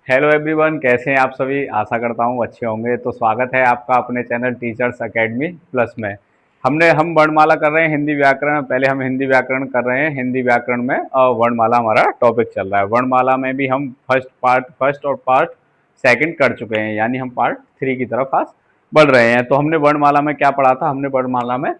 Hello everyone, कैसे हैं आप सभी। आशा करता हूँ अच्छे होंगे। तो स्वागत है आपका अपने चैनल टीचर्स एकेडमी प्लस में। हम वर्णमाला कर रहे हैं हिंदी व्याकरण। पहले हम हिंदी व्याकरण कर रहे हैं। हिंदी व्याकरण में वर्णमाला हमारा टॉपिक चल रहा है। वर्णमाला में भी हम फर्स्ट और पार्ट सेकंड कर चुके हैं, यानी हम पार्ट 3 की तरफ आज बढ़ रहे हैं। तो हमने वर्णमाला में क्या पढ़ा था? हमने वर्णमाला में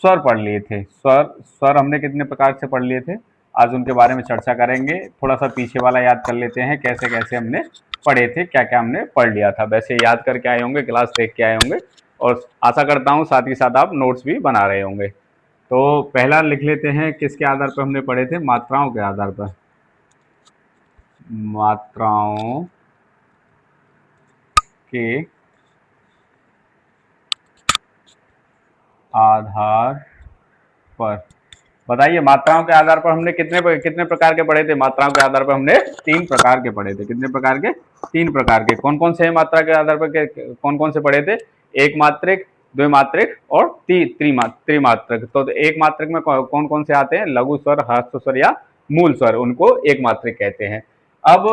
स्वर पढ़ लिए थे। स्वर स्वर हमने कितने प्रकार से पढ़ लिए थे, आज उनके बारे में चर्चा करेंगे। थोड़ा सा पीछे वाला याद कर लेते हैं, कैसे कैसे हमने पढ़े थे, क्या क्या हमने पढ़ लिया था। वैसे याद करके आए होंगे, क्लास देख के आए होंगे, और आशा करता हूँ साथ ही साथ आप नोट्स भी बना रहे होंगे। तो पहला लिख लेते हैं, किसके आधार पर हमने पढ़े थे? मात्राओं के आधार पर। मात्राओं के आधार पर बताइए, मात्राओं के आधार पर हमने कितने कितने प्रकार के पढ़े थे? मात्राओं के आधार पर हमने 3 प्रकार के पढ़े थे। कितने प्रकार के? 3 प्रकार के। कौन कौन से हैं मात्रा के आधार पर कौन कौन से पढ़े थे? एक मात्रिक, द्विमात्रिक और त्रिमात्रक। तो एक मात्रक में कौन कौन से आते हैं? लघु स्वर, ह्रस्व स्वर या मूल स्वर, उनको एक मात्रिक कहते हैं। अब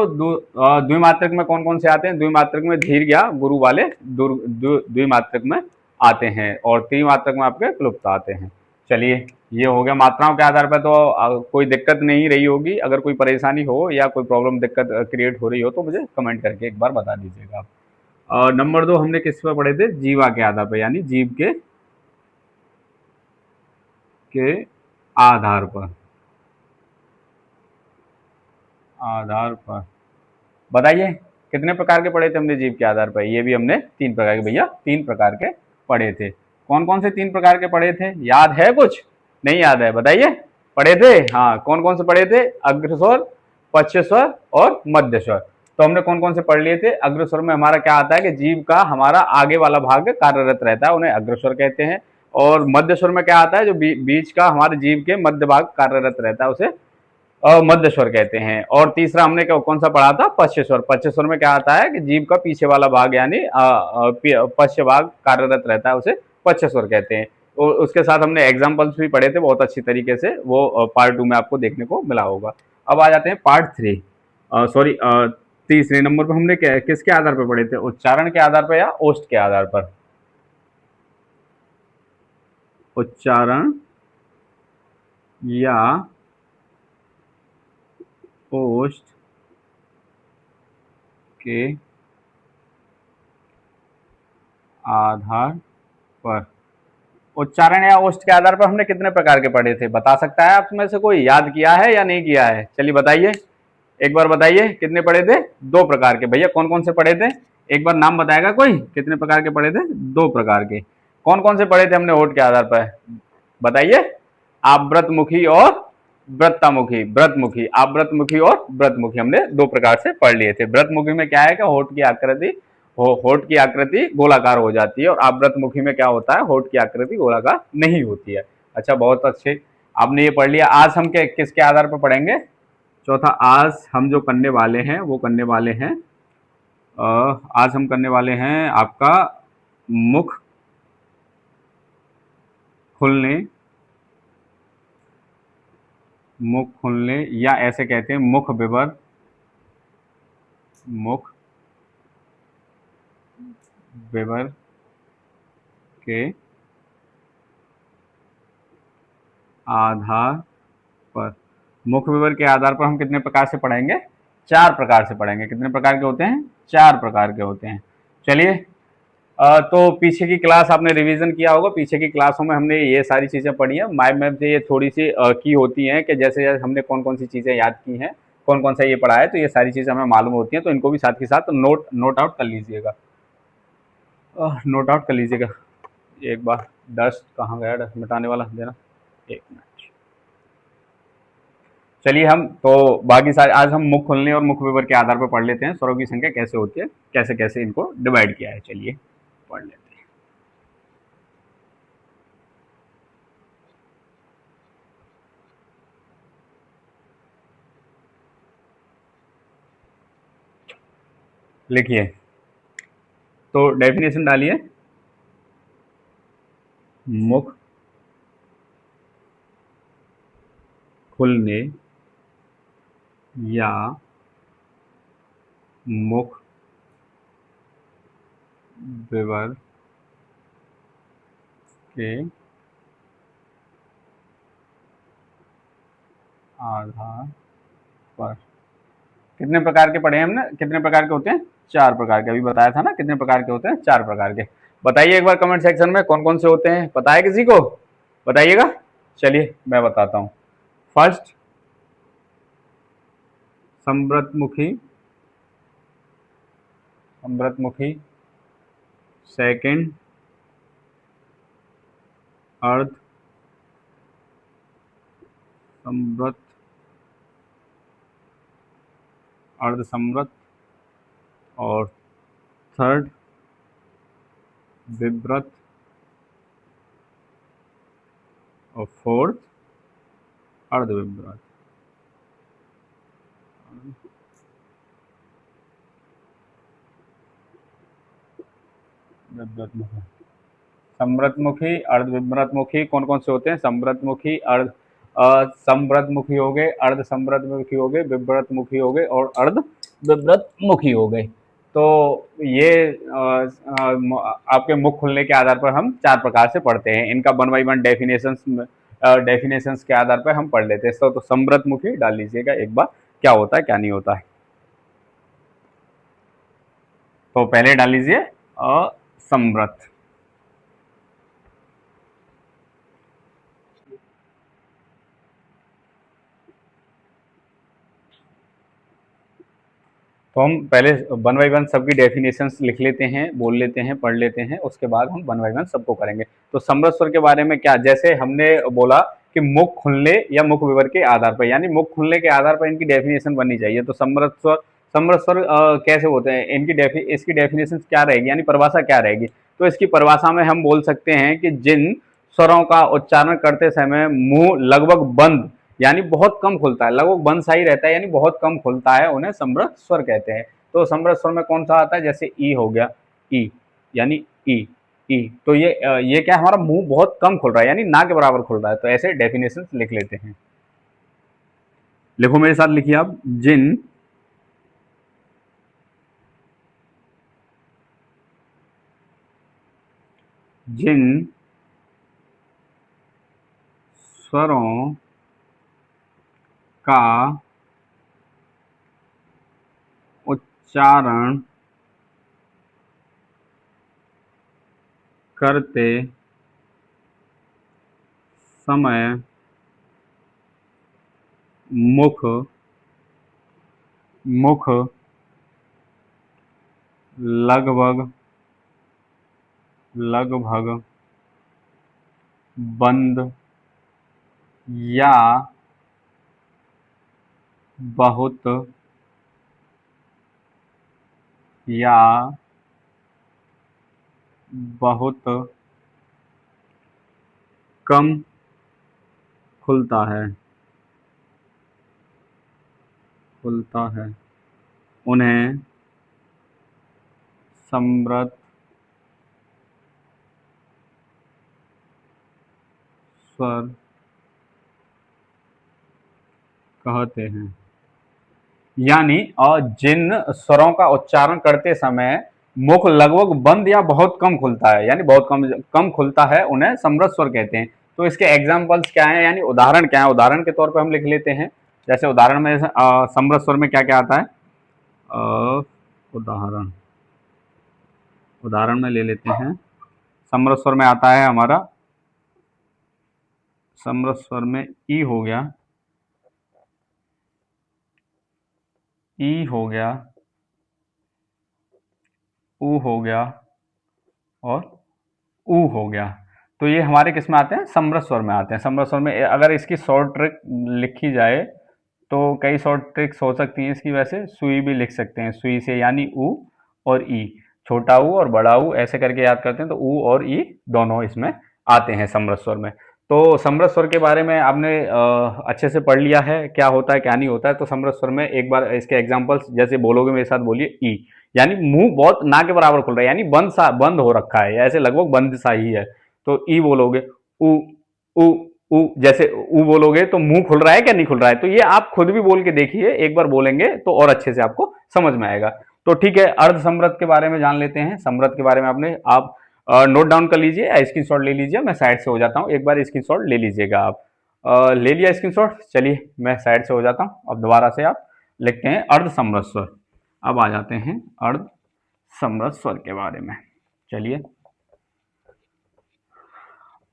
द्विमात्रक में कौन कौन से आते हैं? द्विमात्रक में दीर्घ या गुरु वाले द्विमात्रक में आते हैं, और त्रिमात्रक में आपके क्लुप्त आते हैं। चलिए, ये हो गया मात्राओं के आधार पर। तो कोई दिक्कत नहीं रही होगी। अगर कोई परेशानी हो या कोई प्रॉब्लम दिक्कत क्रिएट हो रही हो तो मुझे कमेंट करके एक बार बता दीजिएगा आप। नंबर 2 हमने किस पर पढ़े थे? जीवा के आधार पर, यानी जीव के आधार पर। आधार पर बताइए, कितने प्रकार के पढ़े थे हमने जीव के आधार पर? ये भी हमने 3 प्रकार के, भैया 3 प्रकार के पढ़े थे। कौन कौन से 3 प्रकार के पढ़े थे? याद है कुछ? नहीं याद है? बताइए। पढ़े थे, हाँ। कौन कौन से पढ़े थे? अग्रस्वर, पश्चस्वर और मध्य स्वर। तो हमने कौन कौन से पढ़ लिए थे? अग्रस्वर में हमारा क्या आता है कि जीव का हमारा आगे वाला भाग कार्यरत रहता है, उन्हें अग्रस्वर कहते हैं। और मध्य स्वर में क्या आता है? जो बीच का हमारे जीव के मध्य भाग कार्यरत रहता है, उसे मध्य स्वर कहते हैं। और तीसरा हमने कौन सा पढ़ा था? पश्च स्वर। पश्च स्वर में क्या आता है कि जीव का पीछे वाला भाग, यानी पश्च भाग कार्यरत रहता है, उसे पश्च स्वर कहते हैं। और उसके साथ हमने एग्जाम्पल्स भी पढ़े थे बहुत अच्छी तरीके से, वो पार्ट 2 में आपको देखने को मिला होगा। अब आ जाते हैं पार्ट 3, सॉरी तीसरे नंबर पर हमने किसके आधार पर पढ़े थे? उच्चारण के आधार पर या ओष्ठ के आधार पर? उच्चारण या ओष्ठ के आधार पर। उच्चारण या ओष्ठ के आधार पर हमने कितने प्रकार के पढ़े थे? बता सकता है आप में से कोई? याद किया है या नहीं किया है? चलिए बताइए, एक बार बताइए, कितने पढ़े थे? 2 प्रकार के। भैया कौन कौन से पढ़े थे? एक बार नाम बताएगा कोई? कितने प्रकार के पढ़े थे? 2 प्रकार के। कौन कौन से पढ़े थे हमने ओठ के आधार पर? बताइए। आवृतमुखी और व्रतमुखी। व्रतमुखी, आवृतमुखी और व्रतमुखी हमने 2 प्रकार से पढ़ लिए थे। व्रतमुखी में क्या है कि होठ की आकृति गोलाकार हो जाती है, और आवृतमुखी में क्या होता है? होठ की आकृति गोलाकार नहीं होती है। अच्छा, बहुत अच्छे, आपने ये पढ़ लिया। आज हम किसके आधार पर पढ़ेंगे? चौथा, आज हम जो करने वाले हैं वो करने वाले हैं, आज हम करने वाले हैं आपका मुख खुलने। मुख खुलने, या ऐसे कहते हैं मुख विवर। मुख विवर के आधार पर। मुख विवर के आधार पर हम कितने प्रकार से पढ़ेंगे? 4 प्रकार से पढ़ेंगे। कितने प्रकार के होते हैं? 4 प्रकार के होते हैं। चलिए, तो पीछे की क्लास आपने रिवीजन किया होगा। पीछे की क्लासों में हमने ये सारी चीज़ें पढ़ी हैं। माइंड मैप से ये थोड़ी सी की होती हैं कि जैसे जैसे हमने कौन कौन सी चीज़ें याद की हैं, कौन कौन सा ये पढ़ा है, तो ये सारी चीज़ें हमें मालूम होती हैं। तो इनको भी साथ के साथ नोट आउट कर लीजिएगा। नोट आउट कर लीजिएगा एक बार। डस्ट कहाँ गया? डस्ट मिटाने वाला देना, एक मिनट। चलिए, हम तो बाकी सारे आज हम मुख खुलने और मुख विवर के आधार पर पढ़ लेते हैं। स्वरों की संख्या कैसे होती है, कैसे कैसे इनको डिवाइड किया है। चलिए पढ़ लेते हैं। लिखिए, तो डेफिनेशन डालिए। मुख खुलने या मुख विवर के आधार पर। कितने प्रकार के पढ़े हैं हमने, कितने प्रकार के होते हैं? 4 प्रकार के। अभी बताया था ना कितने प्रकार के होते हैं? 4 प्रकार के। बताइए एक बार कमेंट सेक्शन में कौन कौन से होते हैं, पता है किसी को? बताइएगा। चलिए मैं बताता हूँ। फर्स्ट समव्रतमुखी, समव्रतमुखी। सेकंड अर्ध समव्रत, अर्ध समव्रत। और थर्ड विव्रत। और फोर्थ अर्धविव्रत। विव्रतमुखी, समव्रतमुखी, अर्धविव्रतमुखी। कौन कौन से होते हैं? समव्रतमुखी, अर्ध समव्रतमुखी हो गए, अर्ध समव्रतमुखी हो गए, विव्रतमुखी हो गए और अर्ध विव्रतमुखी हो गए। तो ये आपके मुख खुलने के आधार पर हम 4 प्रकार से पढ़ते हैं। इनका 1 बाई 1 डेफिनेशंस के आधार पर हम पढ़ लेते हैं। तो समव्रतमुखी डाल लीजिएगा एक बार, क्या होता है क्या नहीं होता है। तो पहले डाल लीजिए असमव्रत। तो हम पहले 1 बाई 1 सबकी डेफिनेशंस लिख लेते हैं, बोल लेते हैं, पढ़ लेते हैं, उसके बाद हम 1 बाई 1 सबको करेंगे। तो समृत स्वर के बारे में क्या, जैसे हमने बोला कि मुख खुलने या मुख विवर के आधार पर, यानी मुख खुलने के आधार पर इनकी डेफिनेशन बननी चाहिए। तो समृत स्वर, समृत स्वर कैसे होते हैं, इसकी डेफिनेशन क्या रहेगी, यानी परिभाषा क्या रहेगी? तो इसकी परिभाषा में हम बोल सकते हैं कि जिन स्वरों का उच्चारण करते समय मुंह लगभग बंद यानी बहुत कम खुलता है, लगभग बंद सा ही रहता है यानी बहुत कम खुलता है, उन्हें समृत स्वर कहते हैं। तो समृत स्वर में कौन सा आता है? जैसे ई हो गया, ई यानी ई, ई। तो ये क्या, हमारा मुंह बहुत कम खुल रहा है यानी ना के बराबर खुल रहा है। तो ऐसे डेफिनेशन लिख लेते हैं। लिखो मेरे साथ, लिखिए आप। जिन जिन स्वरों का उच्चारण करते समय मुख मुख लगभग लगभग बंद या बहुत या बहुत कम खुलता है, खुलता है, उन्हें समृत स्वर कहते हैं। यानी जिन स्वरों का उच्चारण करते समय मुख लगभग बंद या बहुत कम खुलता है, यानी बहुत कम कम खुलता है, उन्हें समृत स्वर कहते हैं। तो इसके एग्जाम्पल्स क्या हैं, यानी उदाहरण क्या है? उदाहरण के तौर पर हम लिख लेते हैं। जैसे उदाहरण में समृत स्वर में क्या क्या आता है? उदाहरण उदाहरण में ले लेते हैं। समृत स्वर में आता है हमारा, समृत स्वर में ई हो गया, ई हो गया, ऊ हो गया और ऊ हो गया। तो ये हमारे किस में आते हैं? समृत स्वर में आते हैं। समृत स्वर में अगर इसकी शॉर्ट ट्रिक लिखी जाए तो कई शॉर्ट ट्रिक्स हो सकती हैं इसकी। वैसे सुई भी लिख सकते हैं, सुई से, यानी ऊ और ई, छोटा ऊ और बड़ा ऊ ऐसे करके याद करते हैं। तो ऊ और ई दोनों इसमें आते हैं समृत स्वर में। तो समृत स्वर के बारे में आपने अच्छे से पढ़ लिया है, क्या होता है क्या नहीं होता है। तो समृत स्वर में एक बार इसके एग्जांपल्स जैसे बोलोगे मेरे साथ, बोलिए। ई यानी मुंह बहुत ना के बराबर खुल रहा है, यानी बंद हो रखा है, ऐसे लगभग बंद सा ही है। तो ई बोलोगे। ऊ ऊ ऊ, जैसे ऊ बोलोगे तो मुंह खुल रहा है क्या नहीं खुल रहा है? तो ये आप खुद भी बोल के देखिए, एक बार बोलेंगे तो और अच्छे से आपको समझ में आएगा। तो ठीक है, अर्ध समृद्ध के बारे में जान लेते हैं। समृद्ध के बारे में आप नोट डाउन कर लीजिए या स्क्रीनशॉट ले लीजिए, मैं साइड से हो जाता हूँ, एक बार स्क्रीनशॉट ले लीजिएगा आप। ले लिया स्क्रीनशॉट, चलिए मैं साइड से हो जाता हूँ। अब दोबारा से आप लिखते हैं अर्ध समृद्ध स्वर। अब आ जाते हैं अर्ध समृद्ध स्वर के बारे में। चलिए,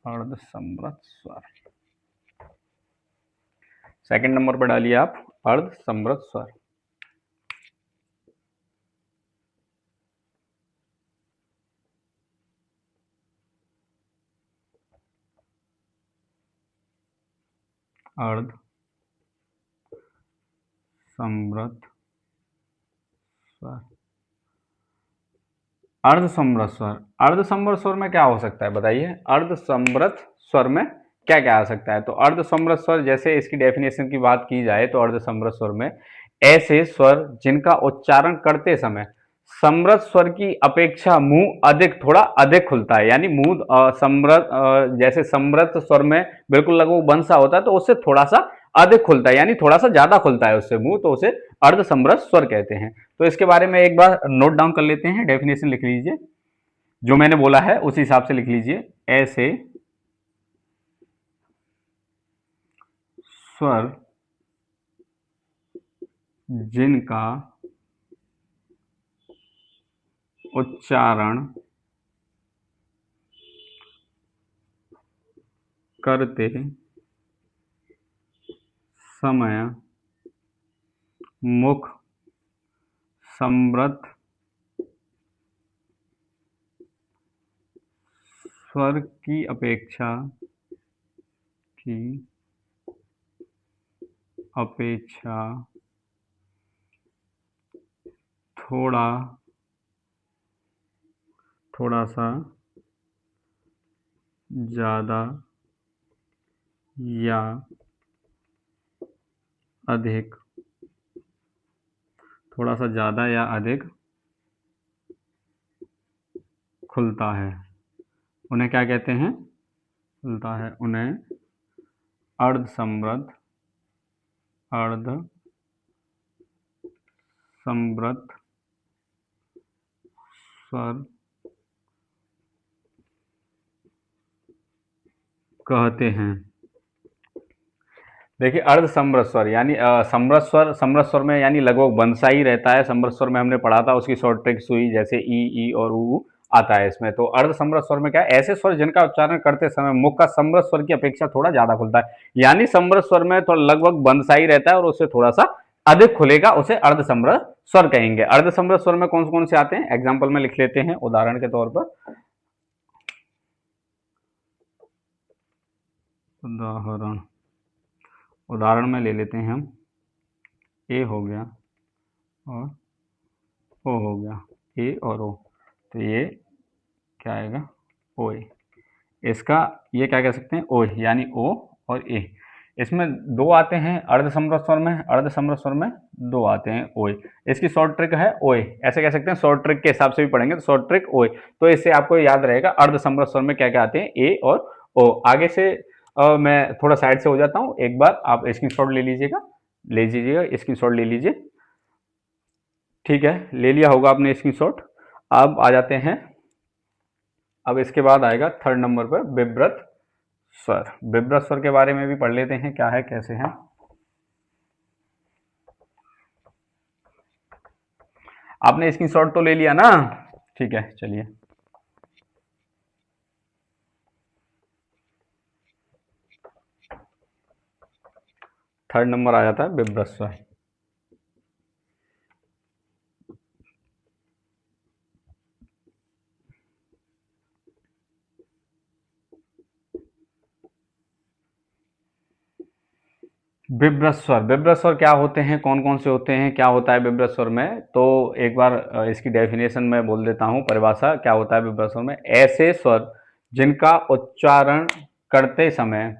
अर्ध समृद्ध स्वर सेकंड नंबर पर डालिए आप, अर्ध समृद्ध स्वर। अर्ध समृद्ध स्वर, अर्ध समृद्ध स्वर। अर्ध समृद्ध स्वर में क्या हो सकता है बताइए? अर्ध समृद्ध स्वर में क्या क्या आ सकता है? तो अर्ध समृद्ध स्वर, जैसे इसकी डेफिनेशन की बात की जाए तो अर्ध समृद्ध स्वर में ऐसे स्वर जिनका उच्चारण करते समय समृद्ध स्वर की अपेक्षा मुंह थोड़ा अधिक खुलता है। यानी मुंह समृद्ध, जैसे समृद्ध स्वर में बिल्कुल लगभग बंद सा होता है, तो उससे थोड़ा सा अधिक खुलता है, यानी थोड़ा सा ज्यादा खुलता है उससे मुंह, तो उसे अर्ध समृद्ध स्वर कहते हैं। तो इसके बारे में एक बार नोट डाउन कर लेते हैं, डेफिनेशन लिख लीजिए, जो मैंने बोला है उसी हिसाब से लिख लीजिए। ऐसे स्वर जिनका उच्चारण करते समय मुख समृद्ध स्वर की अपेक्षा थोड़ा सा ज़्यादा या अधिक, थोड़ा सा ज़्यादा या अधिक खुलता है, उन्हें क्या कहते हैं? खुलता है, उन्हें अर्ध समृद्ध स्वर कहते हैं। देखिए, अर्ध समृद्ध स्वर यानी समृद्ध स्वर में यानी लगभग बंद सा ही रहता है। समृद्ध स्वर में हमने पढ़ा था, उसकी शॉर्ट ट्रिक सुई, जैसे ई और ऊ आता है इसमें। तो अर्ध समृद्ध स्वर में क्या है? ऐसे स्वर जिनका उच्चारण करते समय मुख का समृद्ध स्वर की अपेक्षा थोड़ा ज्यादा खुलता है, यानी समृद्ध स्वर में तो लगभग बंद सा ही रहता है और उससे थोड़ा सा अधिक खुलेगा, उसे अर्ध समृद्ध स्वर कहेंगे। अर्ध समृद्ध स्वर में कौन कौन से आते हैं? एग्जाम्पल में लिख लेते हैं उदाहरण के तौर पर। उदाहरण में ले लेते हैं हम, ए हो गया और ओ हो गया, ए और ओ, तो ये क्या आएगा? ओ ए। इसका ये क्या कह सकते हैं? ओ, यानी ओ और ए। इसमें दो आते हैं अर्ध समृद्ध स्वर में, अर्ध समृद्ध स्वर में दो आते हैं ओए। इसकी शॉर्ट ट्रिक है ओए, ऐसे कह सकते हैं, शॉर्ट ट्रिक के हिसाब से भी पढ़ेंगे तो शॉर्ट ट्रिक ओए। तो इससे आपको याद रहेगा अर्ध समृद्ध स्वर में क्या क्या आते हैं, ए और ओ। आगे से मैं थोड़ा साइड से हो जाता हूँ, एक बार आप स्क्रीनशॉट ले लीजिएगा, स्क्रीनशॉट ले लीजिए। ठीक है, ले लिया होगा आपने स्क्रीनशॉट। अब आ जाते हैं, अब इसके बाद आएगा थर्ड नंबर पर विब्रत स्वर। विब्रत स्वर के बारे में भी पढ़ लेते हैं, क्या है कैसे है। आपने स्क्रीनशॉट तो ले लिया ना? ठीक है, चलिए। थर्ड नंबर आ जाता है विब्रत स्वर। विब्रत स्वर क्या होते हैं, कौन कौन से होते हैं, क्या होता है विब्रत स्वर में? तो एक बार इसकी डेफिनेशन में बोल देता हूँ, परिभाषा क्या होता है विब्रत स्वर में। ऐसे स्वर जिनका उच्चारण करते समय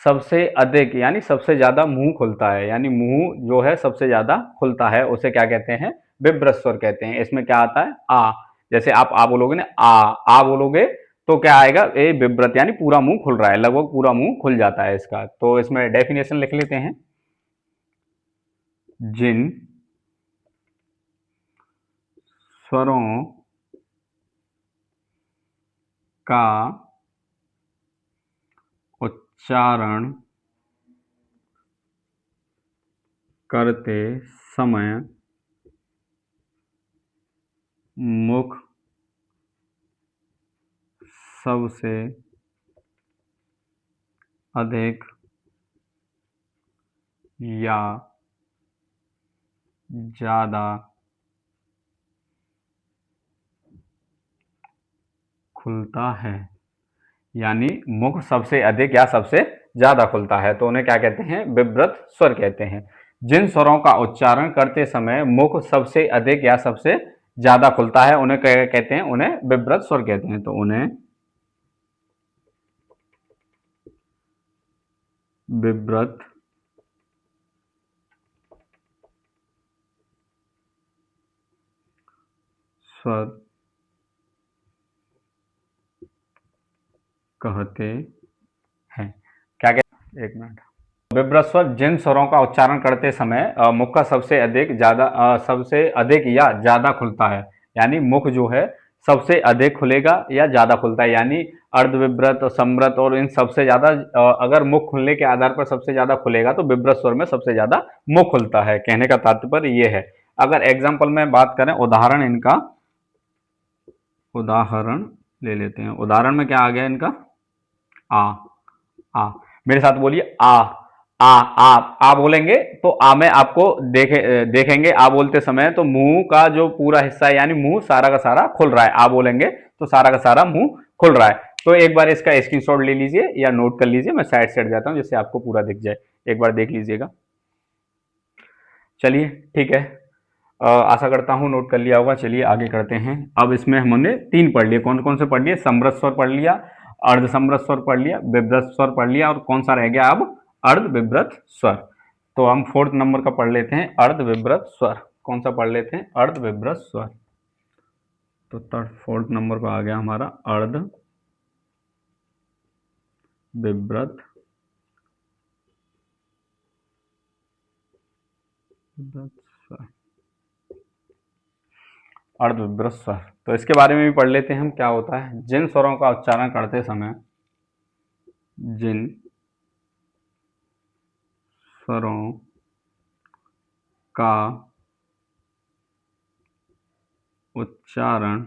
सबसे अधिक यानी सबसे ज्यादा मुंह खुलता है, यानी मुंह जो है सबसे ज्यादा खुलता है, उसे क्या कहते हैं? विब्रत स्वर कहते हैं। इसमें क्या आता है? आ, जैसे आप आ बोलोगे ना, आ बोलोगे तो क्या आएगा? ए विब्रत, यानी पूरा मुंह खुल रहा है, लगभग पूरा मुंह खुल जाता है इसका। तो इसमें डेफिनेशन लिख लेते हैं, जिन स्वरों का उच्चारण करते समय मुख सबसे अधिक या ज़्यादा खुलता है। यानी मुख सबसे अधिक या सबसे ज्यादा खुलता है तो उन्हें क्या कहते हैं? विब्रत स्वर कहते हैं। जिन स्वरों का उच्चारण करते समय मुख सबसे अधिक या सबसे ज्यादा खुलता है उन्हें क्या कहते हैं? उन्हें विब्रत स्वर कहते हैं। तो उन्हें विब्रत स्वर कहते हैं। क्या कहते? एक मिनट। विब्रत स्वर जिन स्वरों का उच्चारण करते समय मुख का सबसे अधिक या ज्यादा खुलता है। यानी मुख जो है सबसे अधिक खुलेगा या ज्यादा खुलता है। यानी अर्ध विब्रत, सम्रत और इन सबसे ज्यादा अगर मुख खुलने के आधार पर सबसे ज्यादा खुलेगा तो विब्रत स्वर में सबसे ज्यादा मुख खुलता है। कहने का तात्पर्य ये है। अगर एग्जाम्पल में बात करें, उदाहरण इनका, उदाहरण ले लेते हैं। उदाहरण में क्या आ गया इनका? आ। आ मेरे साथ बोलिए, आ। आ बोलेंगे तो आ में आपको देखेंगे आ बोलते समय तो मुंह का जो पूरा हिस्सा है यानी मुंह सारा का सारा खुल रहा है। आ बोलेंगे तो सारा का सारा मुंह खुल रहा है। तो एक बार इसका स्क्रीनशॉट ले लीजिए या नोट कर लीजिए। मैं साइड से हट जाता हूं जिससे आपको पूरा दिख जाए। एक बार देख लीजिएगा। चलिए ठीक है, आशा करता हूं नोट कर लिया होगा। चलिए आगे करते हैं। अब इसमें हमने 3 पढ़ लिए। कौन कौन से पढ़ लिए? समृत स्वर पढ़ लिया, अर्ध समृत स्वर पढ़ लिया, विब्रत स्वर पढ़ लिया और कौन सा रह गया अब? अर्ध विब्रत स्वर। तो हम 4th नंबर का पढ़ लेते हैं, अर्ध विब्रत स्वर। कौन सा पढ़ लेते हैं? अर्ध विब्रत स्वर। तो 4th नंबर पर आ गया हमारा अर्ध विब्रत स्वर। अर्ध विब्रत स्वर, तो इसके बारे में भी पढ़ लेते हैं हम। क्या होता है? जिन स्वरों का उच्चारण करते समय, जिन स्वरों का उच्चारण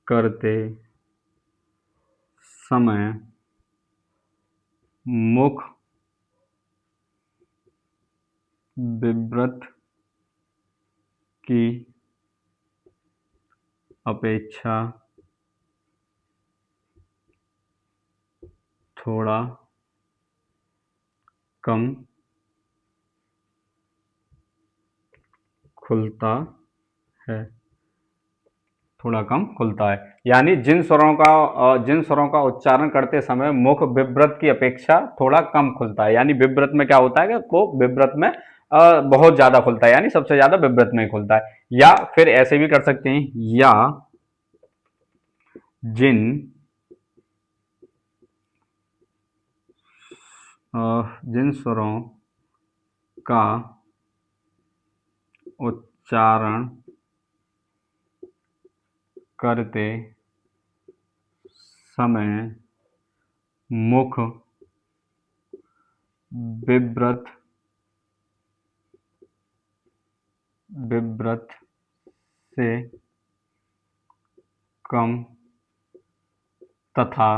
करते समय मुख विब्रत की अपेक्षा थोड़ा कम खुलता है। थोड़ा कम खुलता है यानी जिन स्वरों का उच्चारण करते समय मुख विब्रत की अपेक्षा थोड़ा कम खुलता है। यानी विब्रत में क्या होता है कि वो विब्रत में बहुत ज्यादा खुलता है, यानी सबसे ज्यादा विब्रत में ही खुलता है। या फिर ऐसे भी कर सकते हैं, या जिन स्वरों का उच्चारण करते समय मुख विब्रत से कम तथा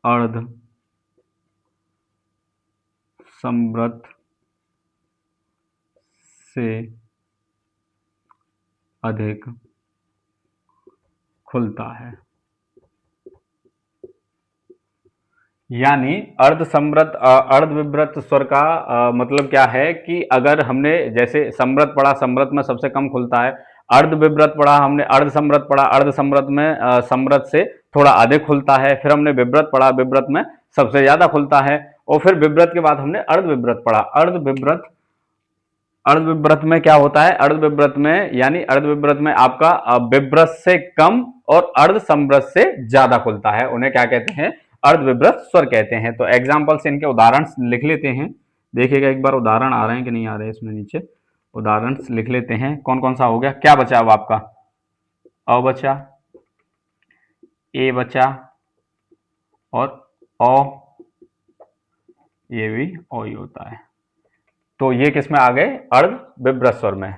अर्ध समृत से अधिक खुलता है। यानी अर्ध विब्रत स्वर का मतलब क्या है कि अगर हमने जैसे समृत पढ़ा, समृत में सबसे कम खुलता है। अर्ध विब्रत पढ़ा हमने, अर्ध समृत पढ़ा, अर्ध समृत में समृत से थोड़ा अधिक खुलता है। फिर हमने विब्रत पढ़ा, विब्रत में सबसे ज्यादा खुलता है। और फिर विब्रत के बाद हमने अर्ध विब्रत पढ़ा। अर्ध विब्रत में क्या होता है? अर्ध विब्रत में यानी अर्ध विब्रत में आपका विब्रत से कम और अर्ध समृत से ज्यादा खुलता है। उन्हें क्या कहते हैं? अर्ध विब्रत स्वर कहते हैं। तो एग्जाम्पल से इनके उदाहरण लिख लेते हैं। देखिएगा एक बार उदाहरण आ रहे हैं कि नहीं आ रहे हैं इसमें नीचे। उदाहरण लिख लेते हैं। कौन कौन सा हो गया, क्या बचा अब आपका? अ बचा, ए बचा, और औ, ये भी ओ ही होता है। तो ये किस में आ गए? अर्ध विभ्रत स्वर में।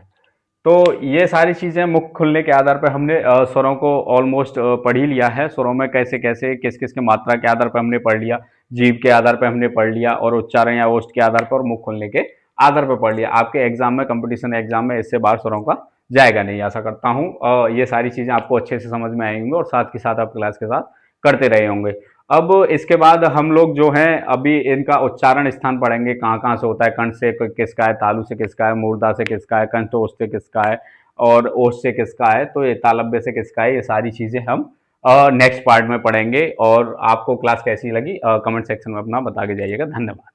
तो ये सारी चीजें मुख खुलने के आधार पर हमने स्वरों को ऑलमोस्ट पढ़ ही लिया है। स्वरों में कैसे कैसे किस किस के मात्रा के आधार पर हमने पढ़ लिया, जीभ के आधार पर हमने पढ़ लिया, और उच्चारण या ओष्ठ के आधार पर और मुख खुलने के आधार पर पढ़ लिया। आपके एग्जाम में, कंपटीशन एग्जाम में इससे बाहर स्वरों का जाएगा नहीं। आशा करता हूँ ये सारी चीजें आपको अच्छे से समझ में आएंगी और साथ के साथ आप क्लास के साथ करते रहे होंगे। अब इसके बाद हम लोग जो हैं अभी इनका उच्चारण स्थान पढ़ेंगे, कहाँ कहाँ से होता है। कंठ से किसका है, तालु से किसका है, मूर्धा से किसका है, कंठोष्ठ से किसका है, और ओष्ठ से किसका है, तो ये तालव्य से किसका है। ये सारी चीजें हम नेक्स्ट पार्ट में पढ़ेंगे। और आपको क्लास कैसी लगी कमेंट सेक्शन में अपना बता के जाइएगा। धन्यवाद।